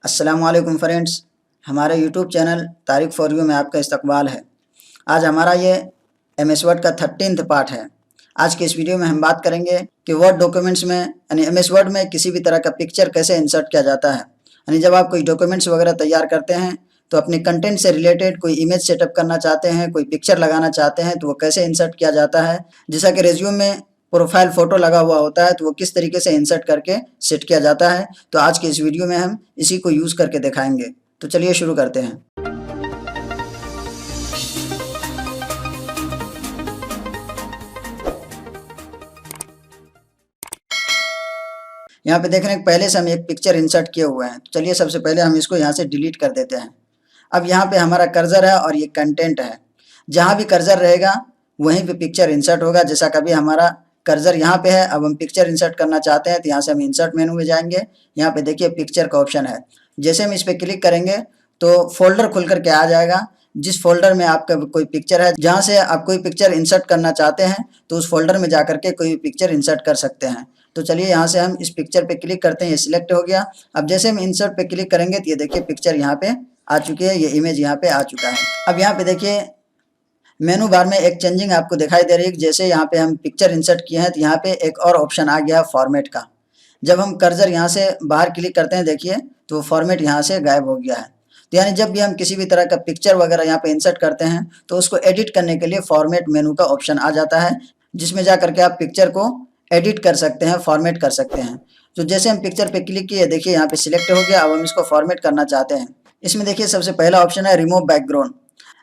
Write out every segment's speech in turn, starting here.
अस्सलाम वालेकुम फ्रेंड्स, हमारे YouTube channel Tariq for you में आपका इस्तकबाल है। आज हमारा ये एमएस वर्ड का 13th पार्ट है। आज के इस वीडियो में हम बात करेंगे कि वर्ड डॉक्यूमेंट्स में यानी एमएस वर्ड में किसी भी तरह का पिक्चर कैसे इंसर्ट किया जाता है। यानी जब आप कोई डॉक्यूमेंट्स वगैरह तैयार करते हैं तो अपने कंटेंट से रिलेटेड कोई इमेज सेटअप करना चाहते हैं, कोई पिक्चर लगाना चाहते हैं तो वो कैसे इंसर्ट किया जाता है। जैसा कि रिज्यूम में प्रोफाइल फ़ोटो लगा हुआ होता है तो वो किस तरीके से इंसर्ट करके सेट किया जाता है। तो आज के इस वीडियो में हम इसी को यूज़ करके दिखाएंगे। तो चलिए शुरू करते हैं। यहाँ पे देख रहे हैं पहले से हम एक पिक्चर इंसर्ट किए हुए हैं। तो चलिए सबसे पहले हम इसको यहाँ से डिलीट कर देते हैं। अब यहाँ पे हमारा कर्सर है और ये कंटेंट है। जहाँ भी कर्सर रहेगा वहीं पे पिक्चर इंसर्ट होगा। जैसा कभी हमारा कर्सर यहाँ पे है, अब हम पिक्चर इंसर्ट करना चाहते हैं तो यहाँ से हम इंसर्ट मेनू में जाएंगे। यहाँ पे देखिए पिक्चर का ऑप्शन है। जैसे हम इस पर क्लिक करेंगे तो फोल्डर खुल करके आ जाएगा। जिस फोल्डर में आपका कोई पिक्चर है, जहाँ से आप कोई पिक्चर इंसर्ट करना चाहते हैं तो उस फोल्डर में जा करके कोई पिक्चर इंसर्ट कर सकते हैं। तो चलिए यहाँ से हम इस पिक्चर पे क्लिक करते हैं, ये सिलेक्ट हो गया। अब जैसे हम इंसर्ट पे क्लिक करेंगे तो ये देखिए पिक्चर यहाँ पे आ चुकी है, ये इमेज यहाँ पे आ चुका है। अब यहाँ पे देखिए मेनू बार में एक चेंजिंग आपको दिखाई दे रही है। जैसे यहाँ पे हम पिक्चर इंसर्ट किए हैं तो यहाँ पे एक और ऑप्शन आ गया फॉर्मेट का। जब हम कर्सर यहाँ से बाहर क्लिक करते हैं देखिए तो फॉर्मेट यहाँ से गायब हो गया है। तो यानी जब भी हम किसी भी तरह का पिक्चर वगैरह यहाँ पे इंसर्ट करते हैं तो उसको एडिट करने के लिए फॉर्मेट मेनू का ऑप्शन आ जाता है, जिसमें जा करके आप पिक्चर को एडिट कर सकते हैं, फॉर्मेट कर सकते हैं। तो जैसे हम पिक्चर पे क्लिक किए देखिए यहाँ पे सिलेक्ट हो गया। अब हम इसको फॉर्मेट करना चाहते हैं। इसमें देखिए सबसे पहला ऑप्शन है रिमूव बैकग्राउंड।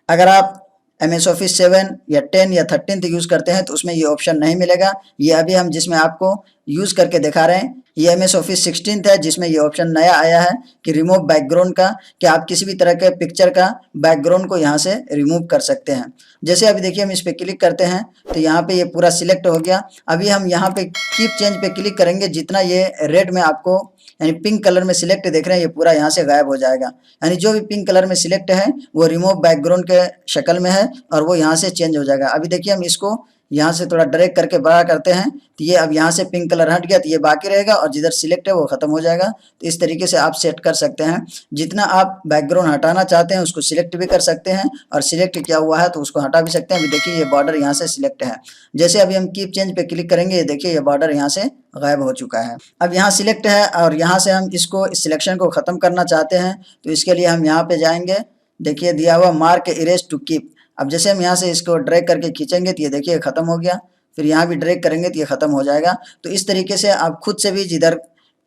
अगर आप MS ऑफिस 7 या 10 या 13 यूज़ करते हैं तो उसमें ये ऑप्शन नहीं मिलेगा। ये अभी हम जिसमें आपको यूज़ करके दिखा रहे हैं ये MS ऑफिस 16 है, जिसमें ये ऑप्शन नया आया है कि रिमूव बैकग्राउंड का, कि आप किसी भी तरह के पिक्चर का बैकग्राउंड को यहाँ से रिमूव कर सकते हैं। जैसे अभी देखिए हम इस पर क्लिक करते हैं तो यहाँ पे ये पूरा सिलेक्ट हो गया। अभी हम यहाँ पे कीप चेंज पे क्लिक करेंगे, जितना ये रेड में आपको यानी पिंक कलर में सिलेक्ट देख रहे हैं ये पूरा यहाँ से गायब हो जाएगा। यानी जो भी पिंक कलर में सिलेक्ट है वो रिमूव बैकग्राउंड के शक्ल में है और वो यहाँ से चेंज हो जाएगा। अभी देखिए हम इसको यहाँ से थोड़ा ड्रैग करके बड़ा करते हैं तो ये अब यहाँ से पिंक कलर हट गया तो ये बाकी रहेगा और जिधर सिलेक्ट है वो ख़त्म हो जाएगा। तो इस तरीके से आप सेट कर सकते हैं। जितना आप बैकग्राउंड हटाना चाहते हैं उसको सिलेक्ट भी कर सकते हैं और सिलेक्ट किया हुआ है तो उसको हटा भी सकते हैं। अभी देखिए ये बॉर्डर यहाँ से सिलेक्ट है। जैसे अभी हम कीप चेंज पे क्लिक करेंगे ये देखिए ये बॉर्डर यहाँ से गायब हो चुका है। अब यहाँ सिलेक्ट है और यहाँ से हम इसको इस सिलेक्शन को ख़त्म करना चाहते हैं तो इसके लिए हम यहाँ पे जाएंगे। देखिए दिया हुआ मार्क इरेज टू कीप। अब जैसे हम यहाँ से इसको ड्रैग करके खींचेंगे तो ये देखिए ख़त्म हो गया। फिर यहाँ भी ड्रैग करेंगे तो ये ख़त्म हो जाएगा। तो इस तरीके से आप खुद से भी जिधर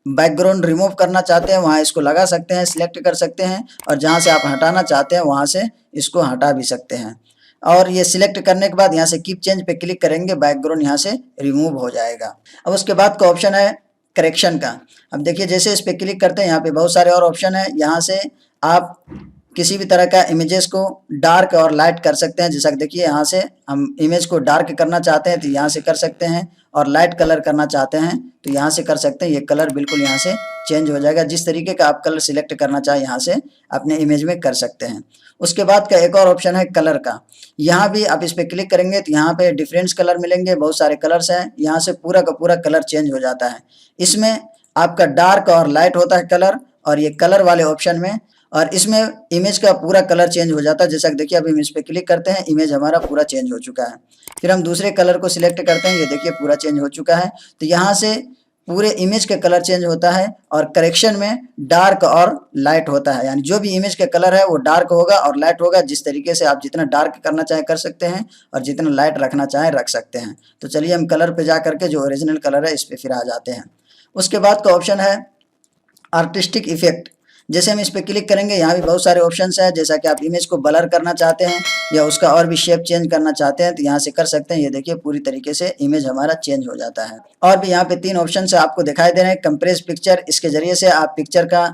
बैकग्राउंड रिमूव करना चाहते हैं वहाँ इसको लगा सकते हैं, सिलेक्ट कर सकते हैं और जहाँ से आप हटाना चाहते हैं वहाँ से इसको हटा भी सकते हैं। और ये सिलेक्ट करने के बाद यहाँ से कीप चेंज पे क्लिक करेंगे, बैकग्राउंड यहाँ से रिमूव हो जाएगा। अब उसके बाद का ऑप्शन है करेक्शन का। अब देखिए जैसे इस पर क्लिक करते हैं यहाँ पे बहुत सारे और ऑप्शन है। यहाँ से आप किसी भी तरह का इमेजेस को डार्क और लाइट कर सकते हैं। जैसा कि देखिए यहाँ से हम इमेज को डार्क करना चाहते हैं तो यहाँ से कर सकते हैं और लाइट कलर करना चाहते हैं तो यहाँ से कर सकते हैं। ये कलर बिल्कुल यहाँ से चेंज हो जाएगा। जिस तरीके का आप कलर सिलेक्ट करना चाहें यहाँ से अपने इमेज में कर सकते हैं। उसके बाद का एक और ऑप्शन है कलर का। यहाँ भी आप इस पर क्लिक करेंगे तो यहाँ पे डिफरेंट कलर मिलेंगे, बहुत सारे कलर्स हैं। यहाँ से पूरा का पूरा कलर चेंज हो जाता है। इसमें आपका डार्क और लाइट होता है कलर, और ये कलर वाले ऑप्शन में, और इसमें इमेज का पूरा कलर चेंज हो जाता है। जैसा कि देखिए अभी हम इस पर क्लिक करते हैं इमेज हमारा पूरा चेंज हो चुका है। फिर हम दूसरे कलर को सिलेक्ट करते हैं, ये देखिए पूरा चेंज हो चुका है। तो यहाँ से पूरे इमेज का कलर चेंज होता है और करेक्शन में डार्क और लाइट होता है। यानी जो भी इमेज का कलर है वो डार्क होगा और लाइट होगा। जिस तरीके से आप जितना डार्क करना चाहें कर सकते हैं और जितना लाइट रखना चाहें रख सकते हैं। तो चलिए हम कलर पे जा करके जो ओरिजिनल कलर है इस पर फिर आ जाते हैं। उसके बाद का ऑप्शन है आर्टिस्टिक इफेक्ट। जैसे हम इस पर क्लिक करेंगे यहाँ भी बहुत सारे ऑप्शंस हैं। जैसा कि आप इमेज को ब्लर करना चाहते हैं या उसका और भी शेप चेंज करना चाहते हैं तो यहाँ से कर सकते हैं। ये देखिए पूरी तरीके से इमेज हमारा चेंज हो जाता है। और भी यहाँ पे 3 ऑप्शन आपको दिखाई दे रहे हैं। कंप्रेस पिक्चर, इसके जरिए से आप पिक्चर का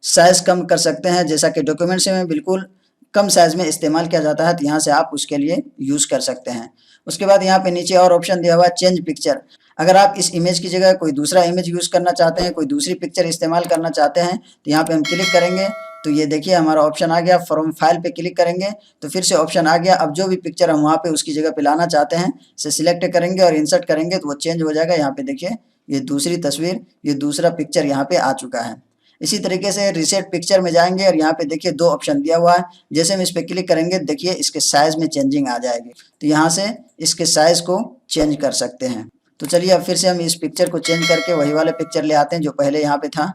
साइज कम कर सकते हैं। जैसा कि डॉक्यूमेंट्स में बिल्कुल कम साइज में इस्तेमाल किया जाता है तो यहाँ से आप उसके लिए यूज़ कर सकते हैं। उसके बाद यहाँ पे नीचे और ऑप्शन दिया हुआ है चेंज पिक्चर। अगर आप इस इमेज की जगह कोई दूसरा इमेज यूज़ करना चाहते हैं, कोई दूसरी पिक्चर इस्तेमाल करना चाहते हैं तो यहाँ पे हम क्लिक करेंगे तो ये देखिए हमारा ऑप्शन आ गया। फ्रॉम फाइल पे क्लिक करेंगे तो फिर से ऑप्शन आ गया। अब जो भी पिक्चर हम वहाँ पे उसकी जगह पे लाना चाहते हैं से सिलेक्ट करेंगे और इंसर्ट करेंगे तो वो चेंज हो जाएगा। यहाँ पे देखिए ये दूसरी तस्वीर, ये दूसरा पिक्चर यहाँ पे आ चुका है। इसी तरीके से रीसेट पिक्चर में जाएंगे और यहाँ पे देखिए 2 ऑप्शन दिया हुआ है। जैसे हम इस पे क्लिक करेंगे देखिए इसके साइज में चेंजिंग आ जाएगी, तो यहाँ से इसके साइज को चेंज कर सकते हैं। तो चलिए अब फिर से हम इस पिक्चर को चेंज करके वही वाला पिक्चर ले आते हैं जो पहले यहाँ पे था,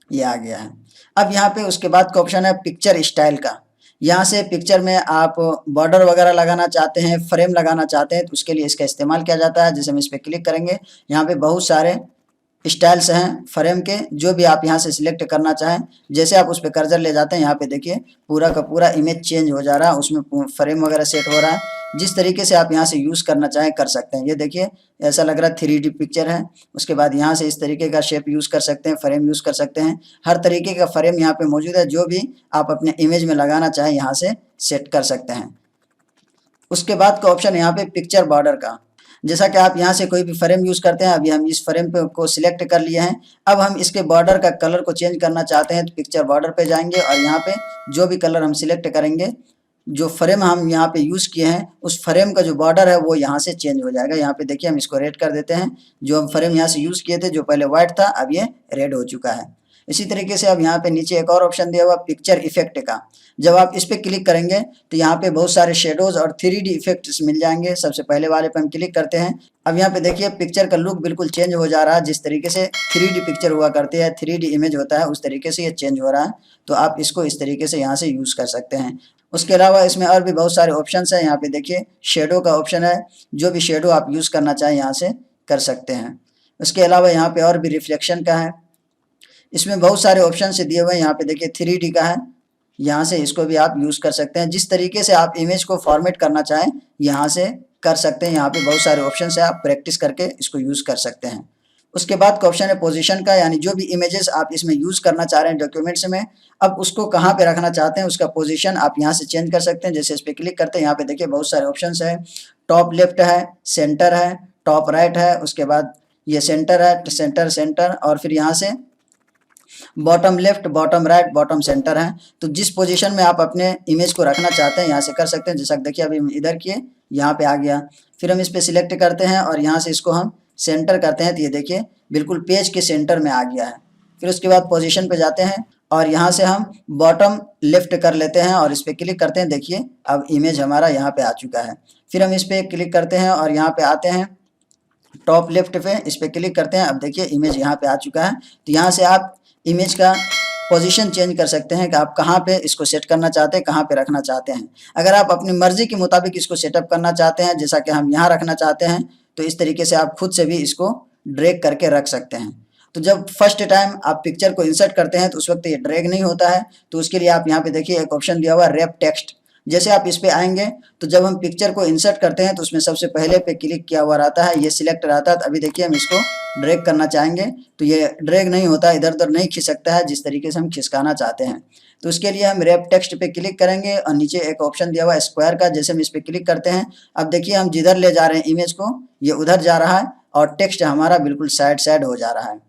ये आ गया है। अब यहाँ पे उसके बाद का ऑप्शन है पिक्चर स्टाइल का। यहाँ से पिक्चर में आप बॉर्डर वगैरह लगाना चाहते हैं, फ्रेम लगाना चाहते हैं, तो उसके लिए इसका इस्तेमाल किया जाता है। जैसे हम इस पे क्लिक करेंगे, यहाँ पे बहुत सारे स्टाइल्स हैं फ्रेम के, जो भी आप यहाँ से सिलेक्ट करना चाहें। जैसे आप उस पर कर्सर ले जाते हैं, यहाँ पे देखिए पूरा का पूरा इमेज चेंज हो जा रहा है, उसमें फ्रेम वगैरह सेट हो रहा है। जिस तरीके से आप यहाँ से यूज़ करना चाहें कर सकते हैं। ये देखिए ऐसा लग रहा है 3D पिक्चर है। उसके बाद यहाँ से इस तरीके का शेप यूज़ कर सकते हैं, फ्रेम यूज़ कर सकते हैं। हर तरीके का फ्रेम यहाँ पे मौजूद है, जो भी आप अपने इमेज में लगाना चाहें यहाँ से सेट कर सकते हैं। उसके बाद का ऑप्शन यहाँ पे पिक्चर बॉर्डर का। जैसा कि आप यहाँ से कोई भी फ्रेम यूज़ करते हैं, अभी हम इस फ्रेम को सिलेक्ट कर लिए हैं। अब हम इसके बॉर्डर का कलर को चेंज करना चाहते हैं, तो पिक्चर बॉर्डर पे जाएंगे और यहाँ पे जो भी कलर हम सिलेक्ट करेंगे, जो फ्रेम हम यहाँ पे यूज़ किए हैं उस फ्रेम का जो बॉर्डर है वो यहाँ से चेंज हो जाएगा। यहाँ पे देखिए हम इसको रेड कर देते हैं। जो हम फ्रेम यहाँ से यूज़ किए थे, जो पहले व्हाइट था, अब ये रेड हो चुका है। इसी तरीके से अब यहाँ पे नीचे एक और ऑप्शन दिया हुआ पिक्चर इफेक्ट का। जब आप इस पे क्लिक करेंगे तो यहाँ पे बहुत सारे शेडोज और 3D इफेक्ट्स मिल जाएंगे। सबसे पहले वाले पे हम क्लिक करते हैं। अब यहाँ पे देखिए पिक्चर का लुक बिल्कुल चेंज हो जा रहा है। जिस तरीके से 3D पिक्चर हुआ करती है, 3D इमेज होता है, उस तरीके से ये चेंज हो रहा है। तो आप इसको इस तरीके से यहाँ से यूज़ कर सकते हैं। उसके अलावा इसमें और भी बहुत सारे ऑप्शंस हैं। यहाँ पे देखिए शेडो का ऑप्शन है, जो भी शेडो आप यूज़ करना चाहें यहाँ से कर सकते हैं। उसके अलावा यहाँ पे और भी रिफ्लेक्शन का है। इसमें बहुत सारे ऑप्शन से दिए हुए हैं। यहाँ पे देखिए 3D का है, यहाँ से इसको भी आप यूज़ कर सकते हैं। जिस तरीके से आप इमेज को फॉर्मेट करना चाहें यहाँ से कर सकते हैं। यहाँ पे बहुत सारे ऑप्शन है, आप प्रैक्टिस करके इसको यूज़ कर सकते हैं। उसके बाद का ऑप्शन है पोजीशन का, यानी जो भी इमेजेस आप इसमें यूज़ करना चाह रहे हैं डॉक्यूमेंट्स में, अब उसको कहाँ पे रखना चाहते हैं उसका पोजीशन आप यहाँ से चेंज कर सकते हैं। जैसे इस पर क्लिक करते हैं, यहाँ पे देखिए बहुत सारे ऑप्शन है। टॉप लेफ्ट है, सेंटर है, टॉप राइट है, उसके बाद ये सेंटर है, सेंटर सेंटर, और फिर यहाँ से bottom left, bottom right, bottom centre है। तो जिस पोजीशन में आप अपने इमेज को रखना चाहते हैं यहाँ से कर सकते हैं। जैसा देखिए अभी हम इधर किए, यहाँ पे आ गया। फिर हम इस पर सिलेक्ट करते हैं और यहाँ से इसको हम सेंटर करते हैं, तो ये देखिए बिल्कुल पेज के सेंटर में आ गया है। फिर उसके बाद पोजीशन पे जाते हैं और यहाँ से हम बॉटम लेफ्ट कर लेते हैं और इस पर क्लिक करते हैं। देखिए अब इमेज हमारा यहाँ पे आ चुका है। फिर हम इस पर क्लिक करते हैं और यहाँ पे आते हैं टॉप लेफ्ट पे, इस पर क्लिक करते हैं। अब देखिए इमेज यहाँ पे आ चुका है। तो यहाँ से आप इमेज का पोजीशन चेंज कर सकते हैं कि आप कहाँ पे इसको सेट करना चाहते हैं, कहाँ पे रखना चाहते हैं। अगर आप अपनी मर्जी के मुताबिक इसको सेटअप करना चाहते हैं, जैसा कि हम यहाँ रखना चाहते हैं, तो इस तरीके से आप खुद से भी इसको ड्रैग करके रख सकते हैं। तो जब फर्स्ट टाइम आप पिक्चर को इंसर्ट करते हैं तो उस वक्त ये ड्रैग नहीं होता है। तो उसके लिए आप यहाँ पे देखिए एक ऑप्शन दिया हुआ है रैप टेक्स्ट। जैसे आप इस पे आएंगे तो जब हम पिक्चर को इंसर्ट करते हैं तो उसमें सबसे पहले पे क्लिक किया हुआ रहता है, ये सिलेक्ट रहता है। तो अभी देखिए हम इसको ड्रैग करना चाहेंगे तो ये ड्रैग नहीं होता, इधर उधर नहीं खिसकता है जिस तरीके से हम खिसकाना चाहते हैं। तो उसके लिए हम रैप टेक्स्ट पे क्लिक करेंगे और नीचे एक ऑप्शन दिया हुआ है स्क्वायर का। जैसे हम इस पर क्लिक करते हैं, अब देखिए हम जिधर ले जा रहे हैं इमेज को, ये उधर जा रहा है और टेक्स्ट हमारा बिल्कुल साइड साइड हो जा रहा है।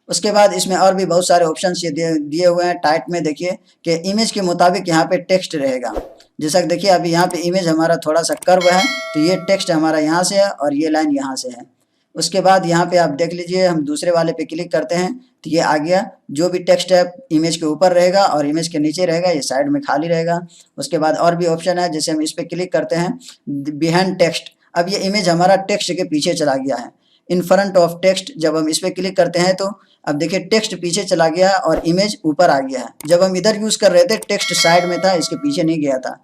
उसके बाद इसमें और भी बहुत सारे ऑप्शन ये दिए हुए हैं। टाइट में देखिए कि इमेज के मुताबिक यहाँ पे टेक्स्ट रहेगा। जैसा कि देखिए अभी यहाँ पे इमेज हमारा थोड़ा सा कर्व है, तो ये टेक्स्ट हमारा यहाँ से है और ये लाइन यहाँ से है। उसके बाद यहाँ पे आप देख लीजिए, हम दूसरे वाले पे क्लिक करते हैं तो ये आ गया। जो भी टेक्स्ट है इमेज के ऊपर रहेगा और इमेज के नीचे रहेगा, ये साइड में खाली रहेगा। उसके बाद और भी ऑप्शन है, जैसे हम इस पर क्लिक करते हैं बिहाइंड टेक्स्ट। अब ये इमेज हमारा टेक्स्ट के पीछे चला गया है, इन फ्रंट ऑफ टेक्स्ट। जब हम इस पर क्लिक करते हैं तो अब देखिए टेक्स्ट पीछे चला गया है और इमेज ऊपर आ गया है। जब हम इधर यूज़ कर रहे थे टेक्स्ट साइड में था, इसके पीछे नहीं गया था।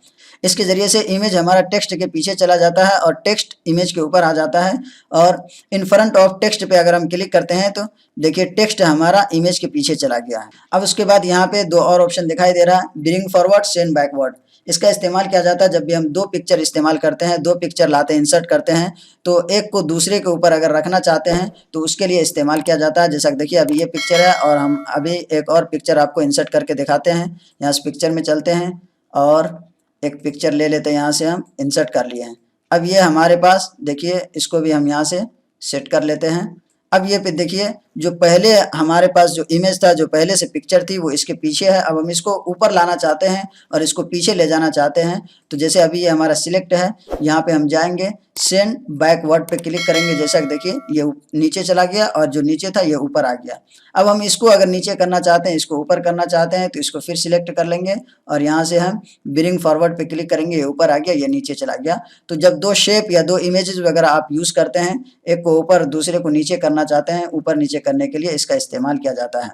इसके ज़रिए से इमेज हमारा टेक्स्ट के पीछे चला जाता है और टेक्स्ट इमेज के ऊपर आ जाता है। और इन फ्रंट ऑफ टेक्स्ट पे अगर हम क्लिक करते हैं तो देखिए टेक्स्ट हमारा इमेज के पीछे चला गया है। अब उसके बाद यहाँ पे दो और ऑप्शन दिखाई दे रहा है, ब्रिंग फॉरवर्ड, सेंड बैकवर्ड। इसका इस्तेमाल किया जाता है जब भी हम दो पिक्चर इस्तेमाल करते हैं, दो पिक्चर लाते हैं, इंसर्ट करते हैं, तो एक को दूसरे के ऊपर अगर रखना चाहते हैं तो उसके लिए इस्तेमाल किया जाता है। जैसा देखिए अभी ये पिक्चर है और हम अभी एक और पिक्चर आपको इंसर्ट करके दिखाते हैं। यहाँ से पिक्चर में चलते हैं और एक पिक्चर ले लेते हैं, यहाँ से हम इंसर्ट कर लिए हैं। अब ये हमारे पास देखिए, इसको भी हम यहाँ से सेट कर लेते हैं। अब ये पे देखिए जो पहले हमारे पास जो इमेज था, जो पहले से पिक्चर थी, वो इसके पीछे है। अब हम इसको ऊपर लाना चाहते हैं और इसको पीछे ले जाना चाहते हैं। तो जैसे अभी ये हमारा सिलेक्ट है, यहाँ पे हम जाएंगे, सेंड बैकवर्ड पे क्लिक करेंगे। जैसा कि देखिए ये नीचे चला गया और जो नीचे था ये ऊपर आ गया। अब हम इसको अगर नीचे करना चाहते हैं, इसको ऊपर करना चाहते हैं, तो इसको फिर सिलेक्ट कर लेंगे और यहाँ से हम ब्रिंग फॉरवर्ड पे क्लिक करेंगे, ये ऊपर आ गया, ये नीचे चला गया। तो जब दो शेप या दो इमेजेस वगैरह आप यूज़ करते हैं, एक को ऊपर दूसरे को नीचे करना चाहते हैं, ऊपर नीचे करने के लिए इसका इस्तेमाल किया जाता है।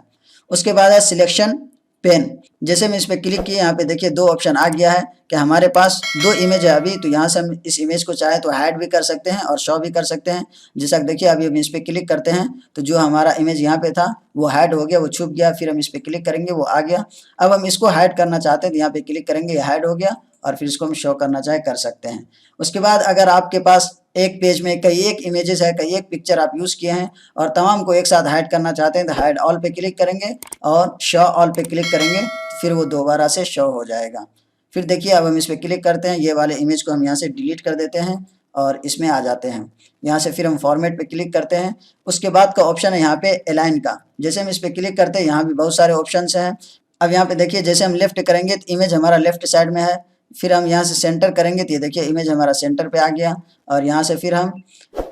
उसके बाद है सिलेक्शन पेन। जैसे मैं इस पर क्लिक किए, यहाँ पे देखिए दो ऑप्शन आ गया है कि हमारे पास दो इमेज है अभी। तो यहाँ से हम इस इमेज को चाहे तो हाइड भी कर सकते हैं और शो भी कर सकते हैं। जैसा कि देखिए अभी हम इस पर क्लिक करते हैं तो जो हमारा इमेज यहाँ पे था वो हाइड हो गया, वो छुप गया। फिर हम इस पर क्लिक करेंगे, वो आ गया। अब हम इसको हाइड करना चाहते हैं तो यहाँ पे क्लिक करेंगे, ये हाइड हो गया और फिर इसको हम शो करना चाहे कर सकते हैं। उसके बाद अगर आपके पास एक पेज में कई एक इमेजेस है, कई एक पिक्चर आप यूज़ किए हैं और तमाम को एक साथ हाइड करना चाहते हैं, तो हाइड ऑल पे क्लिक करेंगे और शो ऑल पे क्लिक करेंगे, फिर वो दोबारा से शो हो जाएगा। फिर देखिए अब हम इस पर क्लिक करते हैं, ये वाले इमेज को हम यहाँ से डिलीट कर देते हैं और इसमें आ जाते हैं। यहाँ से फिर हम फॉर्मेट पे क्लिक करते हैं। उसके बाद का ऑप्शन है यहाँ पे अलाइन का। जैसे हम इस पर क्लिक करते हैं, यहाँ भी बहुत सारे ऑप्शन हैं। अब यहाँ पे देखिए जैसे हम लेफ्ट करेंगे तो इमेज हमारा लेफ्ट साइड में है। फिर हम यहाँ से सेंटर करेंगे तो ये देखिए इमेज हमारा सेंटर पे आ गया। और यहाँ से फिर हम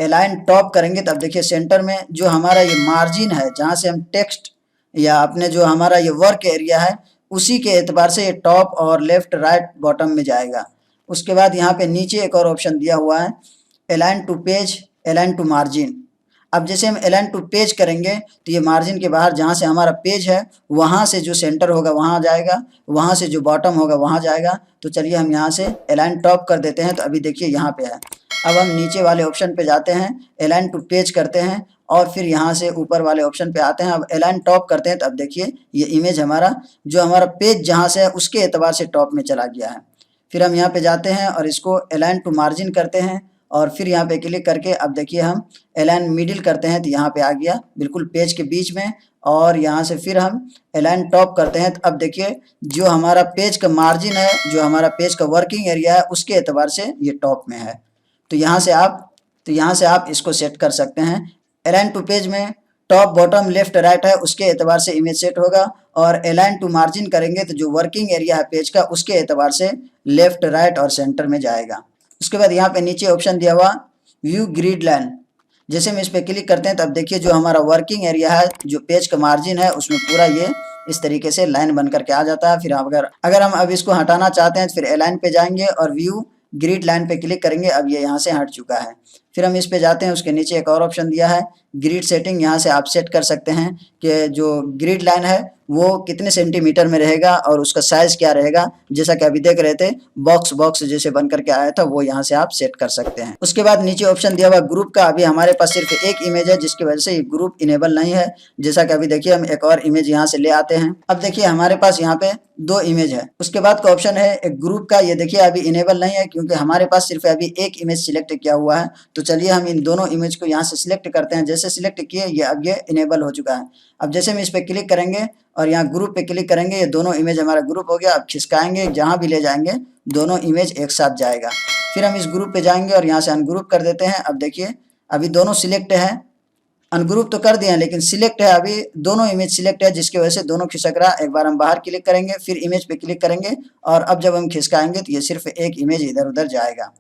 अलाइन टॉप करेंगे, तब देखिए सेंटर में जो हमारा ये मार्जिन है, जहाँ से हम टेक्स्ट या अपने जो हमारा ये वर्क एरिया है, उसी के एतबार से ये टॉप और लेफ्ट राइट बॉटम में जाएगा। उसके बाद यहाँ पे नीचे एक और ऑप्शन दिया हुआ है, align to page, align to margin. अब जैसे हम अलाइन टू पेज करेंगे तो ये मार्जिन के बाहर जहाँ से हमारा पेज है, वहाँ से जो सेंटर होगा वहाँ जाएगा, वहाँ से जो बॉटम होगा वहाँ जाएगा। तो चलिए हम यहाँ से अलाइन टॉप कर देते हैं, तो अभी देखिए यहाँ पे है। अब हम नीचे वाले ऑप्शन पे जाते हैं, अलाइन टू पेज करते हैं और फिर यहाँ से ऊपर वाले ऑप्शन पे आते हैं। अब अलाइन टॉप करते हैं तो अब देखिए ये इमेज हमारा जो हमारा पेज जहाँ से है उसके एतबार से टॉप में चला गया है। फिर हम यहाँ पे जाते हैं और इसको अलाइन टू मार्जिन करते हैं और फिर यहाँ पे क्लिक करके अब देखिए हम अलाइन मिडिल करते हैं तो यहाँ पे आ गया बिल्कुल पेज के बीच में। और यहाँ से फिर हम अलाइन टॉप करते हैं तो अब देखिए जो हमारा पेज का मार्जिन है, जो हमारा पेज का वर्किंग एरिया है, उसके एतबार से ये टॉप में है। तो यहाँ से आप इसको सेट कर सकते हैं। अलाइन टू पेज में टॉप बॉटम लेफ्ट राइट है, उसके एतबार से इमेज सेट होगा। और अलाइन टू मार्जिन करेंगे तो जो वर्किंग एरिया है पेज का, उसके एतबार से लेफ्ट राइट और सेंटर में जाएगा। उसके बाद यहाँ पे नीचे ऑप्शन दिया हुआ व्यू ग्रिड लाइन। जैसे हम इस पर क्लिक करते हैं तब देखिए जो हमारा वर्किंग एरिया है, जो पेज का मार्जिन है, उसमें पूरा ये इस तरीके से लाइन बन करके आ जाता है। फिर अगर हम अब इसको हटाना चाहते हैं तो फिर अलाइन पे जाएंगे और व्यू ग्रिड लाइन पे क्लिक करेंगे। अब ये यहाँ से हट चुका है। फिर हम इस पे जाते हैं, उसके नीचे एक और ऑप्शन दिया है ग्रिड सेटिंग। यहाँ से आप सेट कर सकते हैं कि जो ग्रिड लाइन है वो कितने सेंटीमीटर में रहेगा और उसका साइज क्या रहेगा। जैसा कि अभी देख रहे थे बॉक्स जैसे बन करके आया था, वो यहाँ से आप सेट कर सकते हैं। उसके बाद नीचे ऑप्शन दिया हुआ ग्रुप का। अभी हमारे पास सिर्फ एक इमेज है, जिसकी वजह से ये ग्रुप इनेबल नहीं है। जैसा कि अभी देखिए हम एक और इमेज यहाँ से ले आते हैं। अब देखिए हमारे पास यहाँ पे दो इमेज है। उसके बाद का ऑप्शन है एक ग्रुप का। ये देखिए अभी इनेबल नहीं है क्योंकि हमारे पास सिर्फ अभी एक इमेज सिलेक्ट किया हुआ है। तो चलिए हम इन दोनों इमेज को यहाँ से सिलेक्ट करते हैं। जैसे सिलेक्ट किए ये अब ये इनेबल हो चुका है। अब जैसे हम इस पर क्लिक करेंगे और यहाँ ग्रुप पे क्लिक करेंगे, ये दोनों इमेज हमारा ग्रुप हो गया। अब खिसकाएंगे, जहाँ भी ले जाएंगे दोनों इमेज एक साथ जाएगा। फिर हम इस ग्रुप पे जाएंगे और यहाँ से अनग्रुप कर देते हैं। अब देखिए अभी दोनों सिलेक्ट है, अनग्रुप तो कर दिए हैं लेकिन सिलेक्ट है, अभी दोनों इमेज सिलेक्ट है, जिसकी वजह से दोनों खिसक रहा है। एक बार हम बाहर क्लिक करेंगे, फिर इमेज पे क्लिक करेंगे और अब जब हम खिसकाएंगे तो ये सिर्फ एक इमेज इधर उधर जाएगा।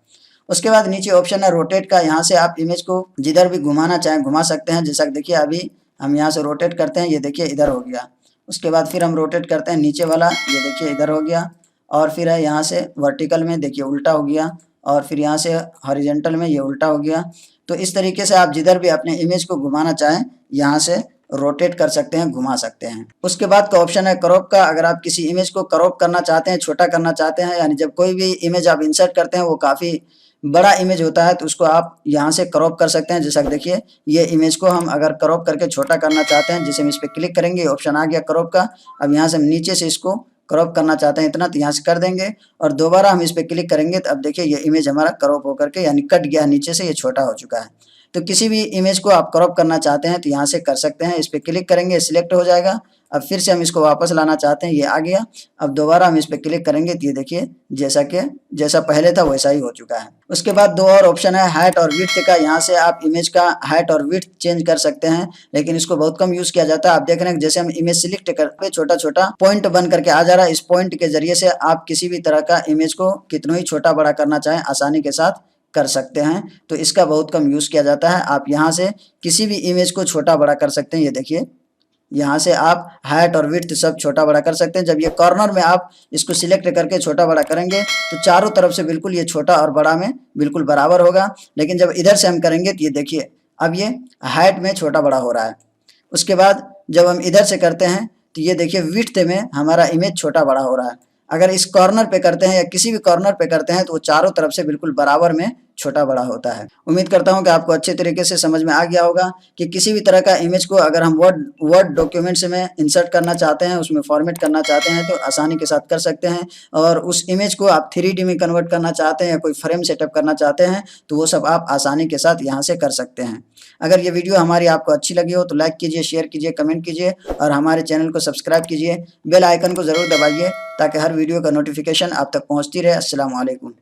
उसके बाद नीचे ऑप्शन है रोटेट का। यहाँ से आप इमेज को जिधर भी घुमाना चाहें घुमा सकते हैं। जैसा कि देखिए अभी हम यहाँ से रोटेट करते हैं, ये देखिए इधर हो गया। उसके बाद फिर हम रोटेट करते हैं नीचे वाला, ये देखिए इधर हो गया। और फिर है यहाँ से वर्टिकल में देखिए उल्टा हो गया और फिर यहाँ से हॉरिजॉन्टल में ये उल्टा हो गया। तो इस तरीके से आप जिधर भी अपने इमेज को घुमाना चाहें यहाँ से रोटेट कर सकते हैं, घुमा सकते हैं। उसके बाद का ऑप्शन है क्रॉप का। अगर आप किसी इमेज को क्रॉप करना चाहते हैं, छोटा करना चाहते हैं, यानी जब कोई भी इमेज आप इंसर्ट करते हैं वो काफ़ी बड़ा इमेज होता है, तो उसको आप यहाँ से क्रॉप कर सकते हैं। जैसा कि देखिए ये इमेज को हम अगर क्रॉप करके छोटा करना चाहते हैं, जैसे हम इस पर क्लिक करेंगे, ऑप्शन आ गया क्रॉप का। अब यहाँ से हम नीचे से इसको क्रॉप करना चाहते हैं इतना, तो यहाँ से कर देंगे और दोबारा हम इस पर क्लिक करेंगे तो अब देखिए ये इमेज हमारा क्रॉप होकर के यानी कट गया, नीचे से ये छोटा हो चुका है। तो किसी भी इमेज को आप क्रॉप करना चाहते हैं तो यहाँ से कर सकते हैं। इस पर क्लिक करेंगे, सिलेक्ट हो जाएगा अब फिर से हम इसको वापस लाना चाहते हैं, ये आ गया। अब दोबारा हम इस पे क्लिक करेंगे तो ये देखिए जैसा पहले था वैसा ही हो चुका है। उसके बाद दो और ऑप्शन है हाइट और विड्थ का। यहाँ से आप इमेज का हाइट और विड्थ चेंज कर सकते हैं, लेकिन इसको बहुत कम यूज किया जाता है। आप देख रहे हैं जैसे हम इमेज सिलेक्ट करके छोटा छोटा पॉइंट बन करके आ जा रहा है। इस पॉइंट के जरिए से आप किसी भी तरह का इमेज को कितना ही छोटा बड़ा करना चाहें आसानी के साथ कर सकते हैं। तो इसका बहुत कम यूज किया जाता है। आप यहाँ से किसी भी इमेज को छोटा बड़ा कर सकते हैं। ये देखिए यहाँ से आप हाइट और विड्थ सब छोटा बड़ा कर सकते हैं। जब ये कॉर्नर में आप इसको सिलेक्ट करके छोटा बड़ा करेंगे तो चारों तरफ से बिल्कुल ये छोटा और बड़ा में बिल्कुल बराबर होगा। लेकिन जब इधर से हम करेंगे तो ये देखिए अब ये हाइट में छोटा बड़ा हो रहा है। उसके बाद जब हम इधर से करते हैं तो ये देखिए विड्थ में हमारा इमेज छोटा बड़ा हो रहा है। अगर इस कॉर्नर पे करते हैं या किसी भी कॉर्नर पे करते हैं तो वो चारों तरफ से बिल्कुल बराबर में छोटा बड़ा होता है। उम्मीद करता हूं कि आपको अच्छे तरीके से समझ में आ गया होगा कि किसी भी तरह का इमेज को अगर हम वर्ड डॉक्यूमेंट्स में इंसर्ट करना चाहते हैं, उसमें फॉर्मेट करना चाहते हैं तो आसानी के साथ कर सकते हैं। और उस इमेज को आप 3D में कन्वर्ट करना चाहते हैं या कोई फ्रेम सेटअप करना चाहते हैं तो वो सब आप आसानी के साथ यहाँ से कर सकते हैं। अगर ये वीडियो हमारी आपको अच्छी लगी हो तो लाइक कीजिए, शेयर कीजिए, कमेंट कीजिए और हमारे चैनल को सब्सक्राइब कीजिए। बेल आइकन को ज़रूर दबाइए ताकि हर वीडियो का नोटिफिकेशन आप तक पहुँचती रहे। अस्सलाम वालेकुम।